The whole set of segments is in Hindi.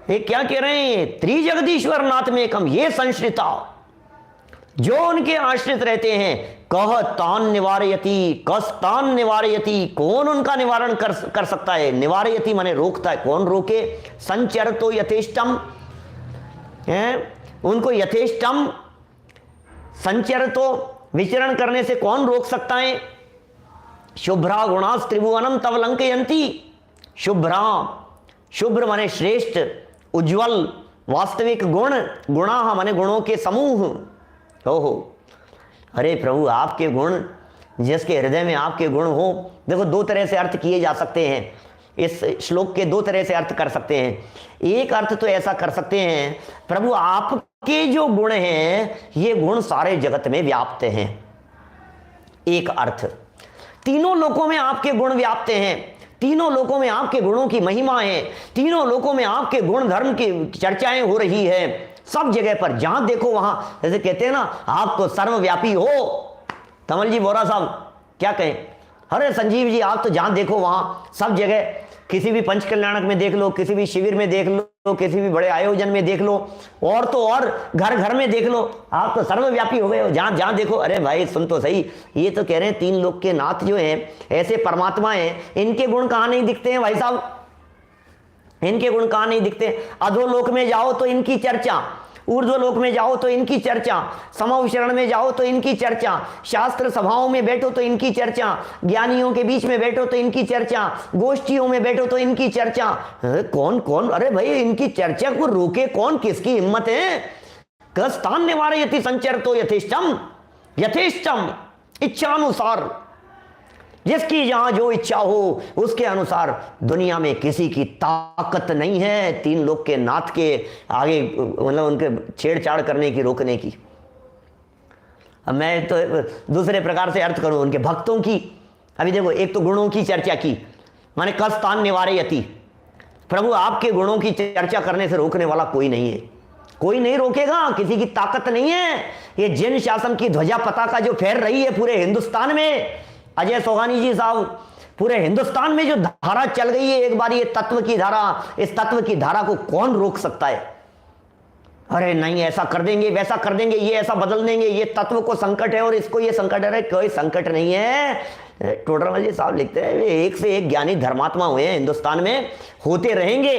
ये क्या कह रहे हैं? त्रिजगदीश्वर नाथ में एकम ये संश्रिता, जो उनके आश्रित रहते हैं, कह तान निवारयति, कस तान निवारयति, कौन उनका निवारण कर सकता है? निवारयति माने रोकता है, कौन रोके? संचर तो यथेष्टम है, उनको यथेष्टम संचर तो विचरण करने से कौन रोक सकता है? शुभ्रा गुणास त्रिभुवनम तव लंकयंती, शुभ्रा, शुभ्र माने श्रेष्ठ, उज्जवल, वास्तविक गुण, गुणा माने गुणों के समूह। हो अरे प्रभु, आपके गुण, जिसके हृदय में आपके गुण हो। देखो, दो तरह से अर्थ किए जा सकते हैं इस श्लोक के, दो तरह से अर्थ कर सकते हैं। एक अर्थ तो ऐसा कर सकते हैं, प्रभु आपके जो गुण हैं ये गुण सारे जगत में व्याप्त हैं, एक अर्थ। तीनों लोकों में आपके गुण व्याप्त हैं, तीनों लोकों में आपके गुणों की महिमा है, तीनों लोकों में आपके गुण धर्म की चर्चाएं हो रही है, सब जगह पर जहां देखो वहां, जैसे कहते हैं ना, आप तो सर्वव्यापी हो। कमल जी बोरा साहब क्या कहें? अरे संजीव जी, आप तो जहां देखो वहां सब जगह, किसी भी पंच कल्याणक में देख लो, किसी भी शिविर में देख लो, किसी भी बड़े आयोजन में देख लो, और तो और घर घर में देख लो, आप तो सर्वव्यापी हो गए हो, जहां जहां देखो। अरे भाई सुन तो सही, ये तो कह रहे हैं तीन लोक के नाथ जो हैं, ऐसे परमात्मा हैं, इनके गुण कहां नहीं दिखते हैं भाई साहब? इनके गुण कहां नहीं दिखते? अधोलोक में जाओ तो इनकी चर्चा, ऊर्ध्वलोक में जाओ तो इनकी चर्चा, समविचरण में जाओ तो इनकी चर्चा, शास्त्र सभाओं में बैठो तो इनकी चर्चा, ज्ञानियों के बीच में बैठो तो इनकी चर्चा, गोष्ठियों में बैठो तो इनकी चर्चा। कौन कौन? अरे भाई, इनकी चर्चा को रोके कौन? किसकी हिम्मत है? कस्तान निवारयति संचर तो यथेष्टम, यथेष्टम इच्छानुसार, जिसकी जहां जो इच्छा हो उसके अनुसार। दुनिया में किसी की ताकत नहीं है तीन लोक के नाथ के आगे, मतलब उनके छेड़छाड़ करने की, रोकने की। अब मैं तो दूसरे प्रकार से अर्थ करूं उनके भक्तों की। अभी देखो, एक तो गुणों की चर्चा की, माने कस्तान निवारयति, प्रभु आपके गुणों की चर्चा करने से रोकने वाला कोई नहीं है, कोई नहीं रोकेगा, किसी की ताकत नहीं है। ये जैन शासन की ध्वजा पताका जो फैल रही है पूरे हिंदुस्तान में, अजय सोगानी जी साहब, पूरे हिंदुस्तान में जो धारा चल गई है एक बार, ये तत्व की धारा, इस तत्व की धारा को कौन रोक सकता है? अरे नहीं, ऐसा कर देंगे, वैसा कर देंगे, ये ऐसा बदल देंगे, ये तत्व को संकट है और इसको ये संकट है। कोई संकट नहीं है। टोडरमल जी साहब लिखते हैं, एक से एक ज्ञानी धर्मात्मा हुए हैं हिंदुस्तान में, होते रहेंगे।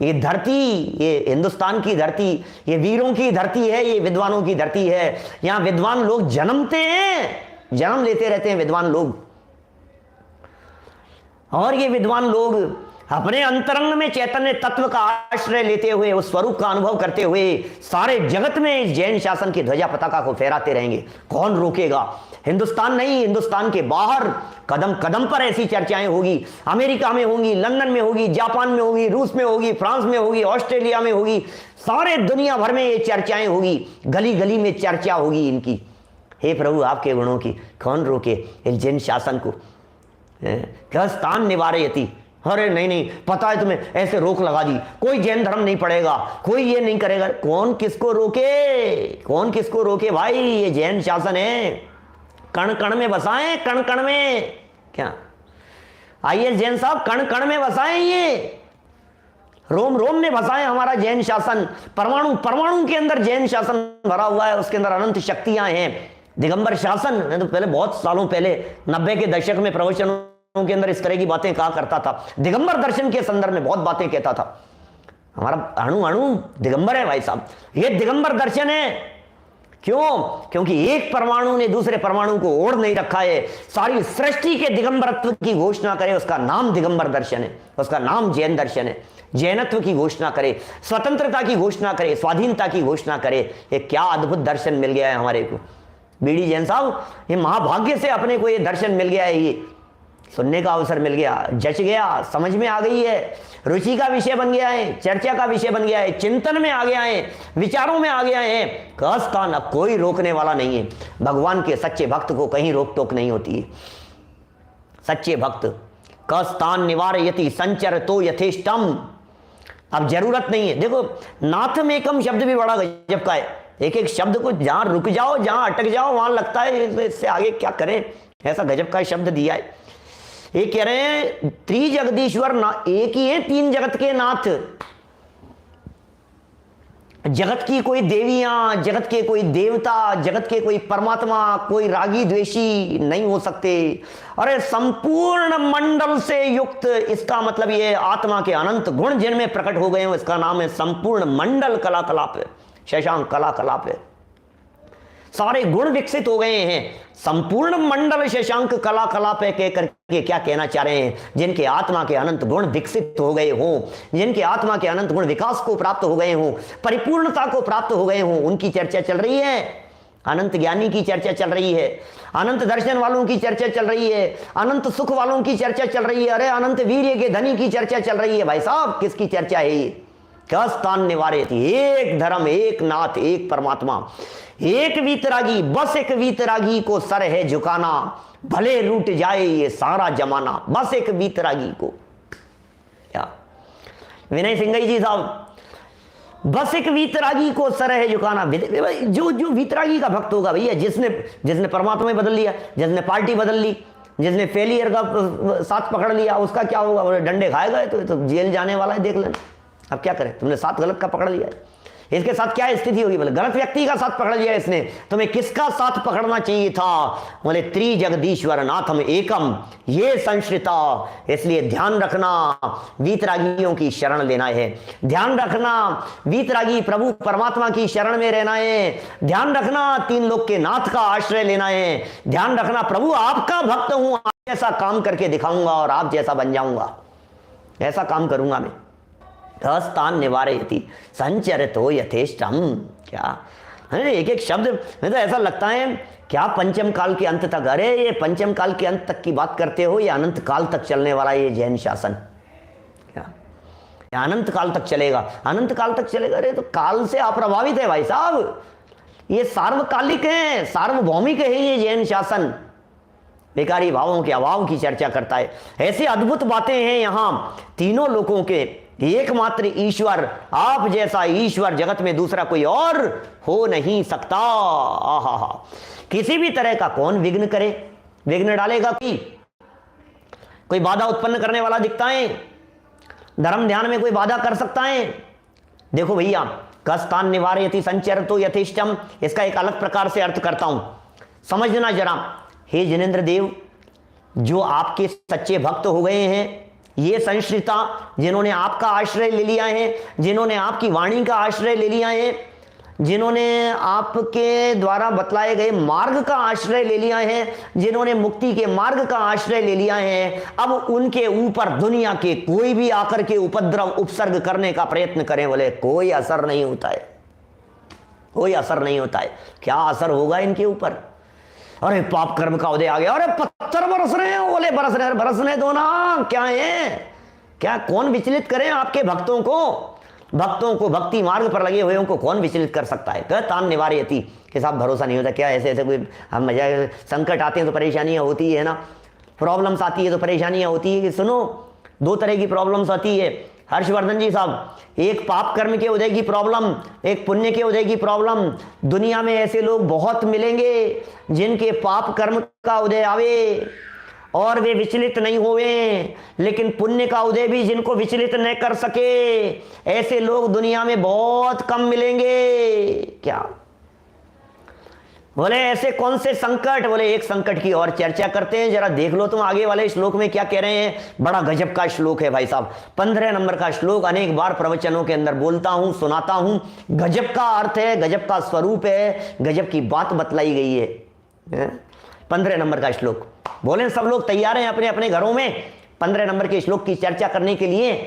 ये धरती, ये हिंदुस्तान की धरती, ये वीरों की धरती है, ये विद्वानों की धरती है। यहाँ विद्वान लोग जन्मते हैं, जन्म लेते रहते हैं विद्वान लोग, और ये विद्वान लोग अपने अंतरंग में चैतन्य तत्व का आश्रय लेते हुए, उस स्वरूप का अनुभव करते हुए सारे जगत में इस जैन शासन की ध्वजा पताका को फहराते रहेंगे। कौन रोकेगा? हिंदुस्तान नहीं, हिंदुस्तान के बाहर कदम कदम पर ऐसी चर्चाएं होगी। अमेरिका में होगी, लंदन में होगी, जापान में होगी, रूस में होगी, फ्रांस में होगी, ऑस्ट्रेलिया में होगी, सारे दुनिया भर में ये चर्चाएं होगी, गली गली में चर्चा होगी इनकी। हे प्रभु, आपके गुणों की कौन रोके इस जैन शासन को? कस्तान निवारयति, अरे नहीं नहीं, पता है तुम्हें, ऐसे रोक लगा दी, कोई जैन धर्म नहीं पड़ेगा, कोई ये नहीं करेगा। कौन किसको रोके? कौन किसको रोके भाई? ये जैन शासन है, कण कण में बसाए, कण कण में। क्या आइए जैन साहब, कण कण में बसाए, ये रोम रोम में बसाए हमारा जैन शासन। परमाणु परमाणु के अंदर जैन शासन भरा हुआ है, उसके अंदर अनंत शक्तियां हैं। दिगंबर शासन, मैं तो पहले बहुत सालों पहले 90 के दशक में प्रवचनों के अंदर इस तरह की बातें कहा करता था, दिगंबर दर्शन के संदर्भ में बहुत बातें कहता था। हमारा अणु अणु दिगंबर है भाई साहब, ये दिगंबर दर्शन है। क्यों? क्योंकि एक परमाणु ने दूसरे परमाणु को ओढ़ नहीं रखा है। सारी सृष्टि के दिगंबरत्व की घोषणा करे, उसका नाम दिगंबर दर्शन है, उसका नाम जैन दर्शन है। जैनत्व की घोषणा करे, स्वतंत्रता की घोषणा करे, स्वाधीनता की घोषणा करे। ये क्या अद्भुत दर्शन मिल गया है हमारे को। बीडी जैन साहब, ये महाभाग्य से अपने को ये दर्शन मिल गया है, ये सुनने का अवसर मिल गया, जच गया, समझ में आ गई है, रुचि का विषय बन गया है, चर्चा का विषय बन गया है, चिंतन में आ गया है, विचारों में आ गया है। कस्तान, अब कोई रोकने वाला नहीं है। भगवान के सच्चे भक्त को कहीं रोक टोक नहीं होती है। सच्चे भक्त कस्तान निवारयति संचर तो यथेष्टम। अब जरूरत नहीं है। देखो, नाथ में एकम शब्द भी बड़ा गजब का है। एक एक शब्द को जहां रुक जाओ, जहां अटक जाओ, वहां लगता है इससे आगे क्या करें, ऐसा गजब का शब्द दिया है। ये कह रहे हैं त्रिजगदीश्वर, एक ही है तीन जगत के नाथ। जगत की कोई देवियां, जगत के कोई देवता, जगत के कोई परमात्मा, कोई रागी द्वेषी नहीं हो सकते। अरे संपूर्ण मंडल से युक्त, इसका मतलब ये आत्मा के अनंत गुण जिनमें प्रकट हो गए हो, इसका नाम है संपूर्ण मंडल कलाकलाप है, शशांक कलाकलाप है। सारे गुण विकसित हो गए हैं, संपूर्ण मंडल शशांक कलाकलाप है कह करके क्या कहना चाह रहे हैं? जिनके आत्मा के अनंत गुण विकसित हो गए हो, जिनके आत्मा के अनंत गुण विकास को प्राप्त हो गए हो, परिपूर्णता को प्राप्त हो गए हो, उनकी चर्चा चल रही है। अनंत ज्ञानी की चर्चा चल रही है, अनंत दर्शन वालों की चर्चा चल रही है, अनंत सुख वालों की चर्चा चल रही है। अरे अनंत वीर्य के धनी की चर्चा चल रही है। भाई साहब, किसकी चर्चा है ये? क्या स्थान निवारे थी? एक धर्म, एक नाथ, एक परमात्मा, एक वीतरागी, बस एक वीतरागी को सर है झुकाना, भले रूठ जाए ये सारा जमाना। बस एक वीतरागी को, क्या विनय सिंघई जी साहब, बस एक वीतरागी को सर है झुकाना। जो जो वीतरागी का भक्त होगा भैया, जिसने परमात्मा बदल लिया, जिसने पार्टी बदल ली, जिसने फेलियर का साथ पकड़ लिया, उसका क्या होगा? वो डंडे खाएगा तो जेल जाने वाला है, देख लेना। अब क्या करें, तुमने साथ गलत का पकड़ लिया है, इसके साथ क्या स्थिति होगी? बोले गलत व्यक्ति का साथ पकड़ लिया इसने, तुम्हें किसका साथ पकड़ना चाहिए था? बोले त्रिजगदीश्वर नाथम एकम ये संश्रिता। इसलिए ध्यान रखना, वीतरागियों की शरण लेना है, ध्यान रखना वीतरागी प्रभु परमात्मा की शरण में रहना है, ध्यान रखना तीन लोक के नाथ का आश्रय लेना है, ध्यान रखना प्रभु आपका भक्त हूं, आप जैसा काम करके दिखाऊंगा और आप जैसा बन जाऊंगा, ऐसा काम करूंगा मैं। स्थान निवारयति संचरतो यथेष्टम। क्या अरे एक एक शब्द में तो ऐसा लगता है क्या पंचम काल के अंत तक? अरे ये पंचम काल के अंत तक की बात करते हो, ये अनंत काल तक चलने वाला ये जैन शासन, क्या ये अनंत काल तक चलेगा? अनंत काल तक चलेगा? अरे तो काल से अप्रभावित है भाई साहब, ये सार्वकालिक है, सार्वभौमिक है ये जैन शासन। बेकारी भावों के अभाव की चर्चा करता है। ऐसी अद्भुत बातें हैं यहां, तीनों लोगों के एकमात्र ईश्वर, आप जैसा ईश्वर जगत में दूसरा कोई और हो नहीं सकता। आहा, किसी भी तरह का कौन विघ्न करे, विघ्न डालेगा? कोई बाधा उत्पन्न करने वाला दिखता है? धर्म ध्यान में कोई बाधा कर सकता है? देखो भैया, कस्तान निवारयति संचरतो यथेष्टम, इसका एक अलग प्रकार से अर्थ करता हूं, समझना जरा। हे जिनेंद्र देव, जो आपके सच्चे भक्त हो गए हैं, ये संश्रिता जिन्होंने आपका आश्रय ले लिया है, जिन्होंने आपकी वाणी का आश्रय ले लिया है, जिन्होंने आपके द्वारा बतलाए गए मार्ग का आश्रय ले लिया है, जिन्होंने मुक्ति के मार्ग का आश्रय ले लिया है, अब उनके ऊपर दुनिया के कोई भी आकर के उपद्रव उपसर्ग करने का प्रयत्न करें, बोले कोई असर नहीं होता है, कोई असर नहीं होता है। क्या असर होगा इनके ऊपर? अरे पाप कर्म का उदय आ गया, अरे पत्थर बरस रहे हैं, ओले बरस रहे हैं, बरसने दो ना, क्या है? क्या कौन विचलित करें आपके भक्तों को? भक्तों को, भक्ति मार्ग पर लगे हुए को कौन विचलित कर सकता है? क्या तान निवारयति के साथ भरोसा नहीं होता क्या? ऐसे ऐसे कोई हम मजा, संकट आते हैं तो परेशानियां होती है ना, प्रॉब्लम्स आती है तो परेशानियां होती है कि सुनो, दो तरह की प्रॉब्लम्स आती है हर्षवर्धन जी साहब, एक पाप कर्म के उदय की प्रॉब्लम, एक पुण्य के उदय की प्रॉब्लम। दुनिया में ऐसे लोग बहुत मिलेंगे जिनके पाप कर्म का उदय आवे और वे विचलित नहीं होवे, लेकिन पुण्य का उदय भी जिनको विचलित न कर सके, ऐसे लोग दुनिया में बहुत कम मिलेंगे। क्या बोले ऐसे कौन से संकट? बोले एक संकट की और चर्चा करते हैं, जरा देख लो तुम आगे वाले श्लोक में क्या कह रहे हैं। बड़ा गजब का श्लोक है भाई साहब, 15 नंबर का श्लोक, अनेक बार प्रवचनों के अंदर बोलता हूं, सुनाता हूं। गजब का अर्थ है, गजब का स्वरूप है, गजब की बात बतलाई गई है। 15 नंबर का श्लोक, बोले सब लोग तैयार हैं अपने अपने घरों में 15 नंबर के श्लोक की चर्चा करने के लिए?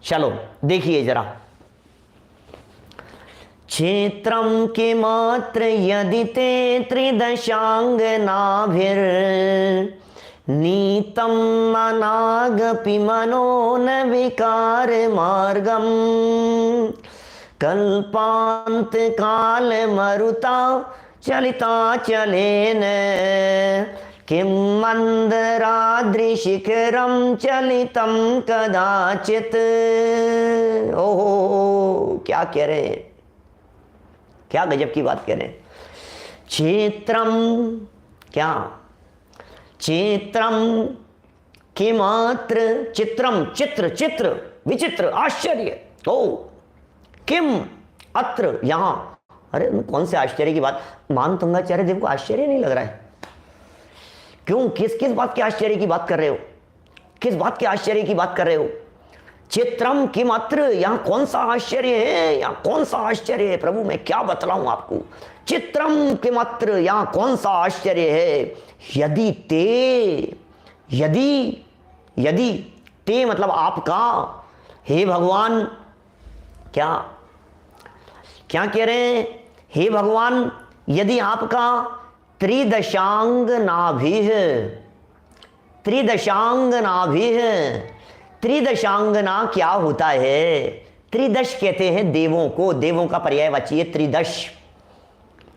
चलो देखिए जरा। क्षेत्रम के मात्र यदि ते त्रिदशांग नाभिर नीतम अनागपि मनोन विकार मार्गम कल्पांत काल मरुता चलिता चलेन किम मंदराद्रि शिखरम चलितम कदाचित। ओहो, क्या कह रहे हैं, क्या गजब की बात कह रहे हैं। क्षेत्रम, क्या क्षेत्रम के मात्र, चित्रम चित्र, चित्र विचित्र आश्चर्य, ओ किम अत्र यहां, अरे कौन से आश्चर्य की बात, मान तुंगाचार्य देव को आश्चर्य नहीं लग रहा है? क्यों, किस किस बात के आश्चर्य की बात कर रहे हो? किस बात के आश्चर्य की बात कर रहे हो? चित्रम किम अत्र, यहां कौन सा आश्चर्य है? यहां कौन सा आश्चर्य है प्रभु, मैं क्या बतलाऊं आपको? चित्रम किम अत्र, यहां कौन सा आश्चर्य है? यदि ते, यदि, यदि ते मतलब आपका, हे भगवान, क्या क्या कह रहे हैं? हे भगवान, यदि आपका त्रिदशांग नाभिः, त्रिदशांग नाभिः, त्रिदशांगना क्या होता है? त्रिदश कहते हैं देवों को, देवों का पर्यायवाची है त्रिदश,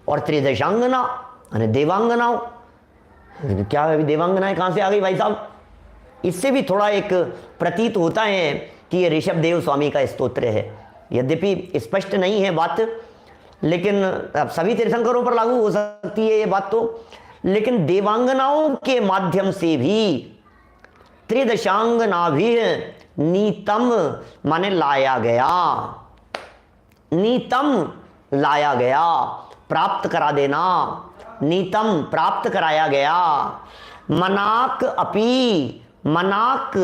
और त्रिदशांगना यानी देवांगनाओं। क्या अभी देवांगनाएं कहां से आ गई भाई साहब? इससे भी थोड़ा एक प्रतीत होता है कि ये ऋषभ देव स्वामी का स्तोत्र है। यद्यपि स्पष्ट नहीं है बात, लेकिन अब सभी तीर्थंकरों पर लागू हो सकती है ये बात तो, लेकिन देवांगनाओं के माध्यम से भी त्रिदशांग नाभि नीतम माने लाया गया, नीतम लाया गया, प्राप्त करा देना, नीतम प्राप्त कराया गया। मनाक अपि, मनाक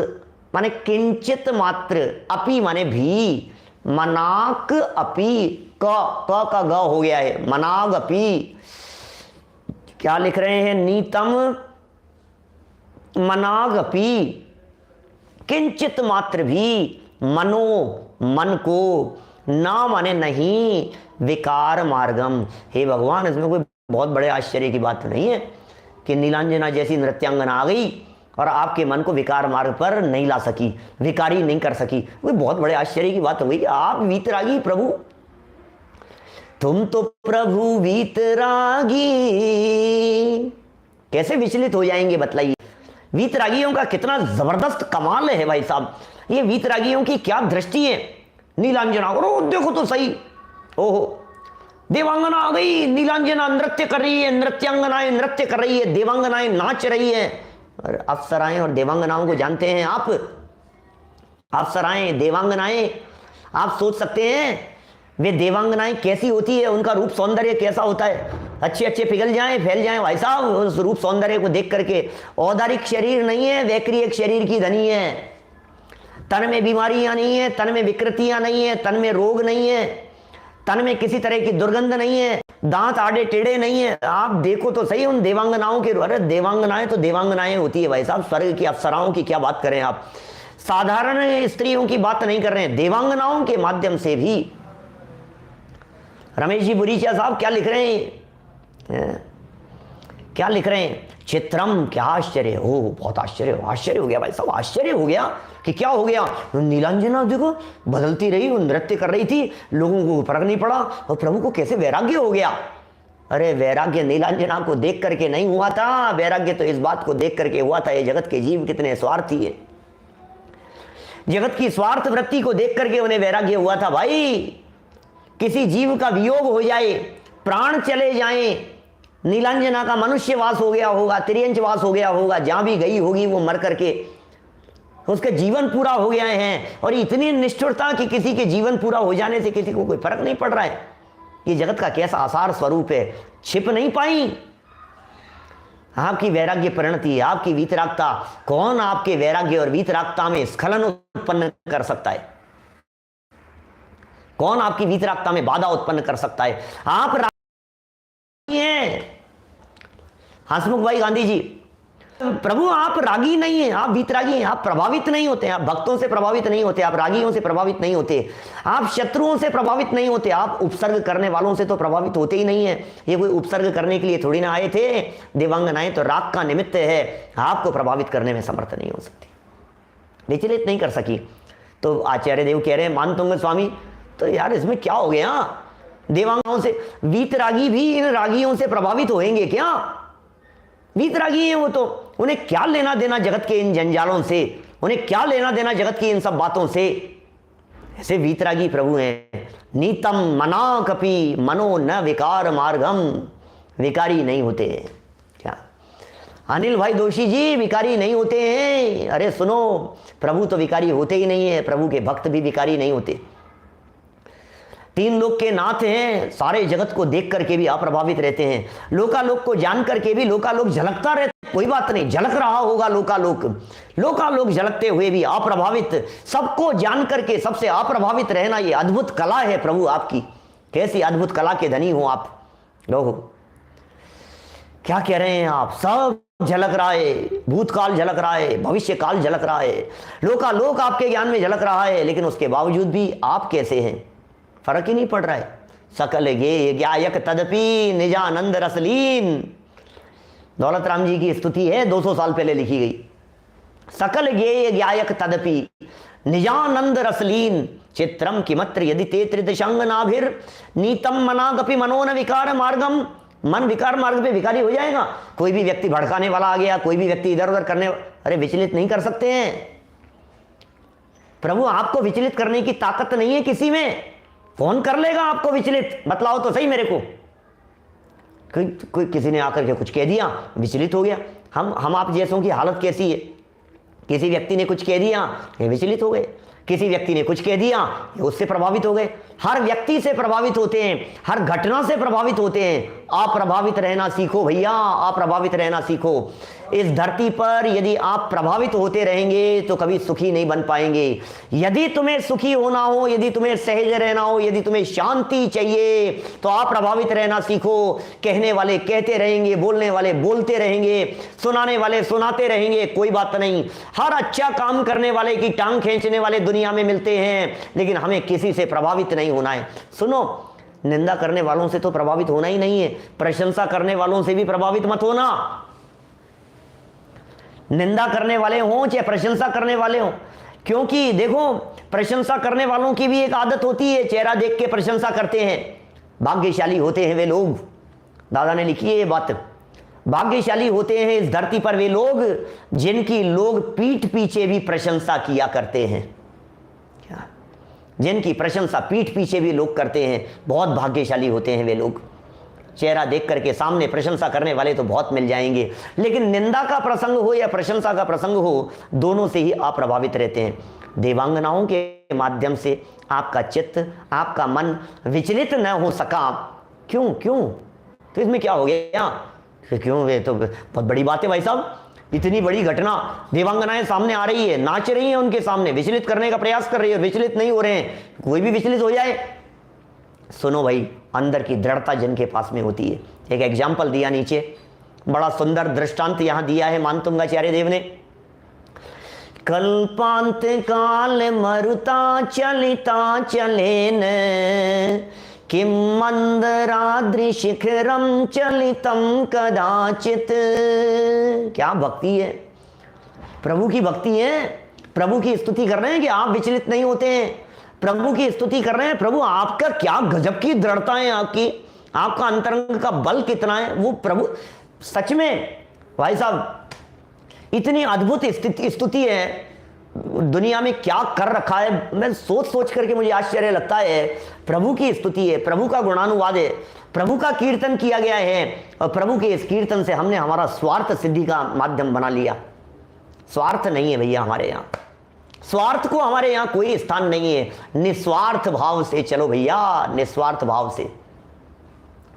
माने किंचित मात्र, अपि माने भी, मनाक अपि, क का ग हो गया है, मनाग अपि। क्या लिख रहे हैं? नीतम मनाग अपि, किंचित मात्र भी, मनो मन को, ना माने नहीं, विकार मार्गम। हे भगवान, इसमें कोई बहुत बड़े आश्चर्य की बात नहीं है कि नीलांजना जैसी नृत्यांगना आ गई और आपके मन को विकार मार्ग पर नहीं ला सकी, विकारी नहीं कर सकी। कोई बहुत बड़े आश्चर्य की बात हो गई कि आप वीतरागी प्रभु, तुम तो प्रभु वीतरागी, कैसे विचलित हो जाएंगे बतलाइए? वीतरागियों का कितना जबरदस्त कमाल है भाई साहब, ये वीतरागियों की क्या दृष्टि है। नीलांजना करो, देखो तो सही, ओहो देवांगना आ गई, नीलांजना नृत्य कर रही है, नृत्यांगनाएं नृत्य कर रही है, देवांगनाएं नाच रही है। और अप्सराएं और देवांगनाओं को जानते हैं आप? अप्सराएं देवांगनाएं, आप सोच सकते हैं वे देवांगनाएं कैसी होती है, उनका रूप सौंदर्य कैसा होता है? अच्छे अच्छे पिघल जाएं, फैल जाएं भाई साहब उस रूप सौंदर्य को देख करके। औदारिक शरीर नहीं है, वैक्रियक शरीर की धनी है। तन में बीमारियां नहीं है, तन में विकृतियां नहीं है, तन में रोग नहीं है, तन में किसी तरह की दुर्गंध नहीं है, दांत आड़े टेढ़े नहीं है। आप देखो तो सही उन देवांगनाओं के। अरे देवांगनाएं तो देवांगनाएं होती है भाई साहब, स्वर्ग की अप्सराओं की क्या बात करें आप, साधारण स्त्रियों की बात नहीं कर रहे हैं, देवांगनाओं के माध्यम से भी। रमेश जी बुरीचा साहब क्या लिख रहे हैं? क्या लिख रहे हैं? चित्रम, क्या आश्चर्य हो, बहुत आश्चर्य, आश्चर्य हो गया भाई साहब, आश्चर्य हो गया कि क्या हो गया। नीलांजना देखो बदलती रही, वो नृत्य कर रही थी, लोगों को फर्क नहीं पड़ा, और प्रभु को कैसे वैराग्य हो गया। अरे वैराग्य नीलांजना को देख करके नहीं हुआ था, वैराग्य तो इस बात को देख करके हुआ था, ये जगत के जीव कितने स्वार्थी है। जगत की स्वार्थ वृत्ति को देख करके उन्हें वैराग्य हुआ था। भाई किसी जीव का वियोग हो जाए, प्राण चले जाएं, नीलांजना का मनुष्यवास हो गया होगा, तिर्यंचवास हो गया होगा, जहां भी गई होगी वो मर करके, उसका जीवन पूरा हो गया है। और इतनी निष्ठुरता कि किसी के जीवन पूरा हो जाने से किसी को कोई फर्क नहीं पड़ रहा है। ये जगत का कैसा आसार स्वरूप है, छिप नहीं पाई आपकी वैराग्य परिणति, आपकी वीतरागता। कौन आपके वैराग्य और वीतरागता में स्खलन उत्पन्न कर सकता है? कौन आपकी वीतरागता में बाधा उत्पन्न कर सकता है? आप रागी हैं हंसमुख भाई गांधी जी, प्रभु आप रागी नहीं हैं, आप वीतरागी हैं। आप प्रभावित नहीं होते, आप भक्तों से प्रभावित नहीं होते, आप रागियों से प्रभावित नहीं होते, आप शत्रुओं से प्रभावित नहीं होते, आप उपसर्ग करने वालों से तो प्रभावित होते ही नहीं है। ये कोई उपसर्ग करने के लिए थोड़ी ना आए थे। देवांगनाएं तो राग का निमित्त है, आपको प्रभावित करने में समर्थ नहीं हो सकती, विचलित नहीं कर सकी। तो आचार्य देव कह रहे हैं मानतुंग स्वामी, तो यार इसमें क्या हो गया? देवांगनाओं से वीतरागी भी इन रागियों से प्रभावित होंगे क्या? वीतरागी हैं वो तो, उन्हें क्या लेना देना जगत के इन जंजालों से, उन्हें क्या लेना देना जगत की इन सब बातों से। ऐसे वीतरागी प्रभु हैं। नीतम मना कपि मनो न विकार मार्गम, विकारी नहीं होते। क्या अनिल भाई दोषी जी विकारी नहीं होते हैं? अरे सुनो, प्रभु तो विकारी होते ही नहीं है, प्रभु के भक्त भी विकारी नहीं होते। तीन लोक के नाथ हैं, सारे जगत को देख करके भी अप्रभावित रहते हैं, लोकालोक को जान करके भी लोकालोक झलकता रहता, कोई बात नहीं, झलक रहा होगा लोकालोक, लोकालोक झलकते हुए भी अप्रभावित, सबको जान करके सबसे अप्रभावित रहना, ये अद्भुत कला है प्रभु आपकी। कैसी अद्भुत कला के धनी हो आप लोग। क्या कह रहे हैं आप? सब झलक रहा है, भूतकाल झलक रहा है, भविष्य काल झलक रहा है, लोकालोक आपके ज्ञान में झलक रहा है, लेकिन उसके बावजूद भी आप कैसे हैं? फर्क ही नहीं पड़ रहा है। सकल गे ज्ञायक तदपि निजानंद रसलीन, दौलत राम जी की स्तुति है, 200 साल पहले लिखी गई। सकल गे ज्ञायक तदपि निजानंद रसलीन चित्रम किमत्र यदि ते त्रिदशंग नाभिर नीतम मनागपि मनोन विकार मार्गम। मन विकार मार्ग पे विकारी हो जाएगा। कोई भी व्यक्ति भड़काने वाला आ गया, कोई भी व्यक्ति इधर उधर करने, अरे विचलित नहीं कर सकते हैं प्रभु। आपको विचलित करने की ताकत नहीं है किसी में। कौन कर लेगा आपको विचलित? बतलाओ तो सही मेरे को। कोई किसी ने आकर के कुछ कह दिया, विचलित हो गया। हम आप जैसों की हालत कैसी है? किसी व्यक्ति ने कुछ कह दिया, ये विचलित हो गए। किसी व्यक्ति ने कुछ कह दिया, उससे प्रभावित हो गए। हर व्यक्ति से प्रभावित होते हैं, हर घटना से प्रभावित होते हैं। अप्रभावित रहना सीखो भैया, अप्रभावित रहना सीखो। इस धरती पर यदि आप प्रभावित होते रहेंगे तो कभी सुखी नहीं बन पाएंगे। यदि तुम्हें सुखी होना हो, यदि तुम्हें सहज रहना हो, यदि तुम्हें शांति चाहिए तो अप्रभावित रहना सीखो। कहने वाले कहते रहेंगे, बोलने वाले बोलते रहेंगे, सुनाने वाले सुनाते रहेंगे, कोई बात नहीं। हर अच्छा काम करने वाले की टांग खींचने वाले दुनिया में मिलते हैं, लेकिन हमें किसी से प्रभावित नहीं होना है। सुनो, निंदा करने वालों से तो प्रभावित होना ही नहीं है, प्रशंसा करने वालों से भी प्रभावित मत होना। निंदा करने वाले हों चाहे प्रशंसा करने वाले हों, क्योंकि देखो प्रशंसा करने वालों की भी एक आदत होती है, चेहरा देख के प्रशंसा करते हैं। भाग्यशाली होते हैं वे लोग, दादा ने लिखी है ये बात। भाग्यशाली होते हैं इस धरती पर वे लोग जिनकी लोग पीठ पीछे भी प्रशंसा किया करते हैं। क्या? जिनकी प्रशंसा पीठ पीछे भी लोग करते हैं, बहुत भाग्यशाली होते हैं वे लोग। चेहरा देख करके सामने प्रशंसा करने वाले तो बहुत मिल जाएंगे, लेकिन निंदा का प्रसंग हो या प्रशंसा का प्रसंग हो, दोनों से ही आप प्रभावित रहते हैं। देवांगनाओं के माध्यम से आपका चित्त, आपका मन विचलित न हो सका। क्यों? तो इसमें क्या हो गया? क्यों? ये तो बहुत बड़ी बात है भाई साहब। इतनी बड़ी घटना, देवांगनाएं सामने आ रही है, नाच रही हैं उनके सामने, विचलित करने का प्रयास कर रही है, विचलित नहीं हो रहे हैं। कोई भी विचलित हो जाए, सुनो भाई, अंदर की दृढ़ता जिनके पास में होती है। एक एग्जाम्पल दिया नीचे, बड़ा सुंदर दृष्टांत यहां दिया है मानतुंगाचार्य देव ने। कल्पांत काल मरुता चलिता चलेन किम मंदराद्रि शिखरम चलितम कदाचित। क्या भक्ति है, प्रभु की भक्ति है। प्रभु की स्तुति कर रहे हैं कि आप विचलित नहीं होते हैं, प्रभु की स्तुति कर रहे हैं। प्रभु आपका क्या गजब की दृढ़ता है, आपका अंतरंग का बल कितना है। वो प्रभु सच में भाई साहब, इतनी अद्भुत स्तुति है, दुनिया में क्या कर रखा है। मैं सोच करके मुझे आश्चर्य लगता है। प्रभु की स्तुति है, प्रभु का गुणानुवाद है, प्रभु का कीर्तन किया गया है, और प्रभु के इस कीर्तन से हमने हमारा स्वार्थ सिद्धि का माध्यम बना लिया। स्वार्थ नहीं है भैया हमारे यहाँ, स्वार्थ को हमारे यहाँ कोई स्थान नहीं है। निस्वार्थ भाव से चलो भैया, निस्वार्थ भाव से,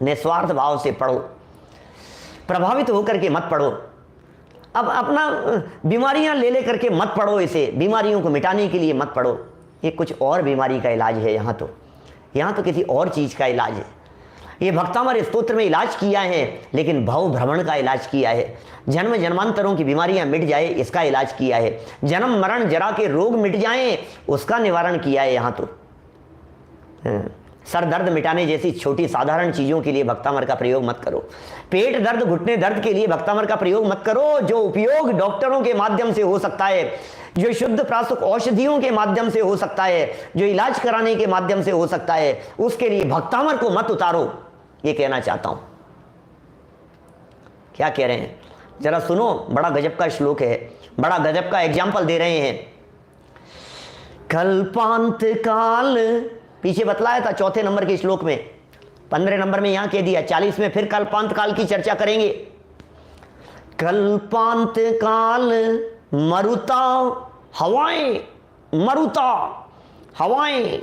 निस्वार्थ भाव से पढ़ो, प्रभावित होकर के मत पढ़ो। अब अपना बीमारियां ले करके मत पढ़ो, इसे बीमारियों को मिटाने के लिए मत पढ़ो। ये कुछ और बीमारी का इलाज है, यहाँ तो किसी और चीज का इलाज है। ये भक्तामर स्तोत्र में इलाज किया है, लेकिन भव भ्रमण का इलाज किया है। जन्म जन्मांतरों की बीमारियां मिट जाए, इसका इलाज किया है। जन्म मरण जरा के रोग मिट जाएं, उसका निवारण किया है। यहाँ तो सर दर्द मिटाने जैसी छोटी साधारण चीजों के लिए भक्तामर का प्रयोग मत करो। पेट दर्द, घुटने दर्द के लिए भक्तामर का प्रयोग मत करो। जो उपयोग डॉक्टरों के माध्यम से हो सकता है, जो शुद्ध प्राकृतिक औषधियों के माध्यम से हो सकता है, जो इलाज कराने के माध्यम से हो सकता है, उसके लिए भक्तामर को मत उतारो, ये कहना चाहता हूं। क्या कह रहे हैं जरा सुनो, बड़ा गजब का श्लोक है, बड़ा गजब का एग्जाम्पल दे रहे हैं। कल्पांत काल पीछे बतलाया था चौथे नंबर के श्लोक में, 15 नंबर में यहां कह दिया, 40 में फिर कल्पांत काल की चर्चा करेंगे। कल्पांत काल मरुता हवाएं, मरुता हवाएं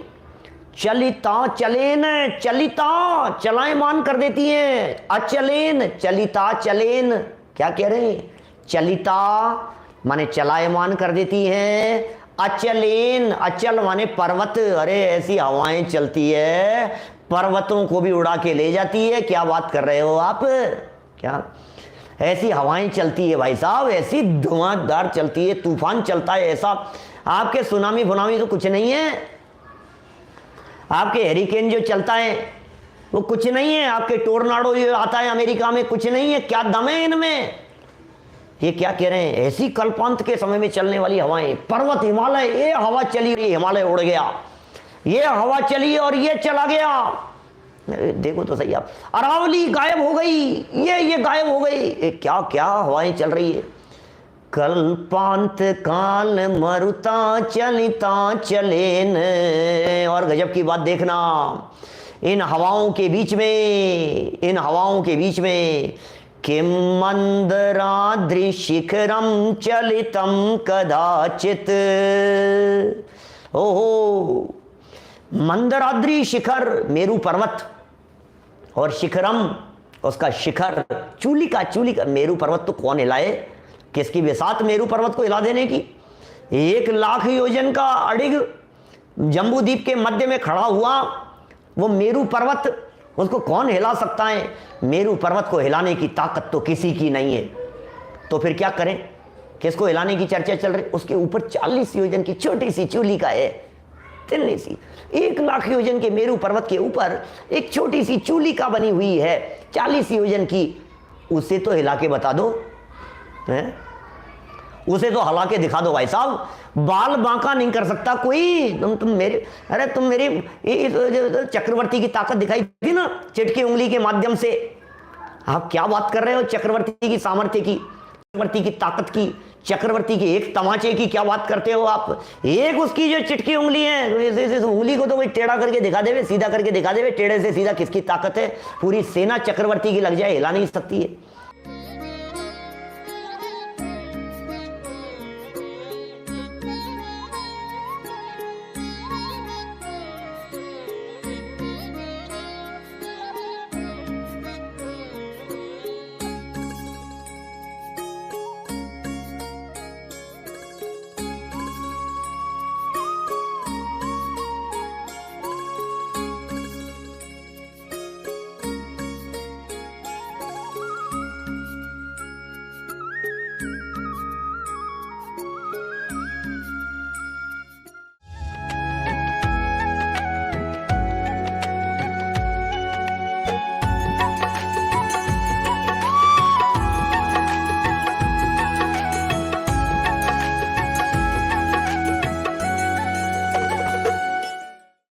चलिता चलेन, चलिता चलायमान कर देती हैं, अचलेन चलिता चलेन, क्या कह रहे हैं, चलिता माने चलायमान कर देती हैं, अचलेन अचल माने पर्वत, अरे ऐसी हवाएं चलती है पर्वतों को भी उड़ा के ले जाती है, क्या बात कर रहे हो आप, क्या ऐसी हवाएं चलती है भाई साहब, ऐसी धुआंधार चलती है, तूफान चलता है ऐसा। आपके सुनामी फुनामी तो कुछ नहीं है, आपके हेरिकेन जो चलता है वो कुछ नहीं है, आपके टोर्नाडो जो आता है अमेरिका में कुछ नहीं है, क्या दम है इनमें। ये क्या कह रहे हैं, ऐसी कल्पांत के समय में चलने वाली हवाएं, पर्वत हिमालय, ये हवा चली, हिमालय उड़ गया, ये हवा चली और ये चला गया, देखो तो सही आप, अरावली गायब हो गई, ये गायब हो गई, क्या क्या हवाएं चल रही है। कल्पांत काल मरुता चलिता चलेन, और गजब की बात देखना, इन हवाओं के बीच में, इन हवाओं के बीच में किम मंदराद्रि शिखरम चलितम कदाचित, ओहो मंदराद्रि शिखर मेरू पर्वत, और शिखरम उसका शिखर, चूली का मेरू पर्वत तो कौन हिलाए, किसकी बेसात मेरू पर्वत को हिला देने की। 1,00,000 योजन का अडिग जम्बू द्वीप के मध्य में खड़ा हुआ वो मेरू पर्वत, उसको कौन हिला सकता है, मेरू पर्वत को हिलाने की ताकत तो किसी की नहीं है, तो फिर क्या करें, किसको हिलाने की चर्चा चल रही, उसके ऊपर 40 योजन की छोटी सी चूली का है, तिन्नी सी, 1,00,000 योजन के मेरू पर्वत के ऊपर एक छोटी सी चूली का बनी हुई है 40 योजन की, उसे तो हिला के बता दो, है? उसे तो हिला के दिखा दो भाई साहब, बाल बांका नहीं कर सकता कोई। तुम मेरे, अरे तुम मेरी चक्रवर्ती की ताकत दिखाई थी ना चिटकी उंगली के माध्यम से, आप क्या बात कर रहे हो, चक्रवर्ती की सामर्थ्य की, चक्रवर्ती की ताकत की, चक्रवर्ती के एक तमाचे की क्या बात करते हो आप। एक उसकी जो चिटकी उंगली है, उंगली को तो कोई टेढ़ा करके दिखा देवे, सीधा करके दिखा देवे, टेढ़े से सीधा किसकी ताकत है, पूरी सेना चक्रवर्ती की लग जाए, हिला नहीं सकती है।